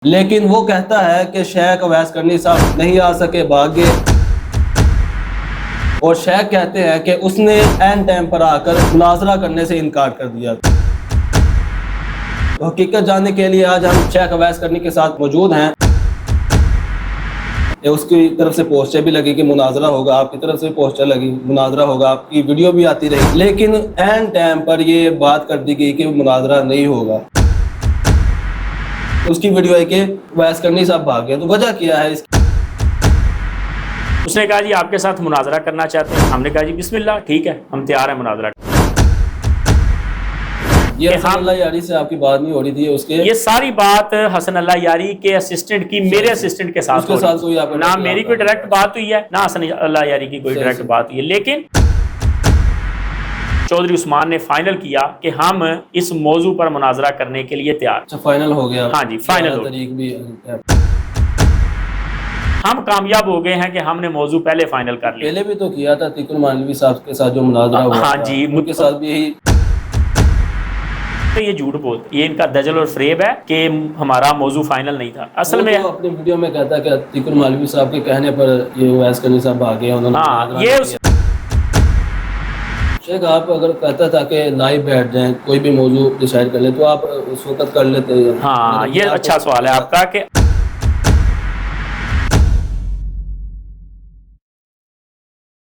लेकिन वो कहता है कि शेख अवैस करनी साहब नहीं आ सके, भाग गए। और शेख कहते हैं कि उसने एन टाइम पर आकर मुनाजरा करने से इनकार कर दिया। तो हकीकत जानने के लिए आज हम शेख अवैस करनी के साथ मौजूद हैं। उसकी तरफ से पोस्टर भी लगी कि मुनाजरा होगा, आपकी तरफ से पोस्टर लगी मुनाजरा होगा, आपकी वीडियो भी आती रही, लेकिन एन टाइम पर ये बात कर दी गई कि मुनाजरा नहीं होगा। उसकी वीडियो है कि अवैस करनी साहब भाग गए। तो वजह क्या है इसकी? उसने कहा जी आपके साथ मुनाजरा करना चाहते हैं। हमने कहा जी बिस्मिल्लाह, ठीक है, हम तैयार हैं मुनाजरा। ये हसन अल्लाह यारी से आपकी बात नहीं हो रही थी उसके? ये सारी बात हसन अल्लाह यारी के असिस्टेंट की मेरे असिस्टेंट के साथ कोई ना मेरी कोई डायरेक्ट बात हुई है, ना हसन अल्लाह यारी की कोई डायरेक्ट बात हुई है। लेकिन चौधरी उस्मान ने फाइनल किया कि हम इस मौजू पर मुनाजरा करने के लिए तैयार। अच्छा, फाइनल हो गया? हाँ जी, फाइनल हो गया। हम कामयाब हो गए हैं कि हमने मौजू पहले फाइनल कर लिया। पहले भी तो किया था तिकुर मालवी साहब के साथ जो मुनाजरा हुआ। हाँ जी, उनके साथ भी यही। तो ये झूठ बोलते, ये इनका दजल और फ्रेब है कि हमारा मौजू फाइनल नहीं था। असल में तो अपनी वीडियो में कहता है कि तिकुर मालवी साहब के कहने पर ये अवैस करनी साहब आ गए उन्होंने। हाँ, ये शेख आप अगर कहता था कि ना ही बैठ जाएं, कोई भी मौजू डिसाइड कर ले, तो आप उस वक्त कर लेते? हाँ, ये अच्छा सवाल है आपका कि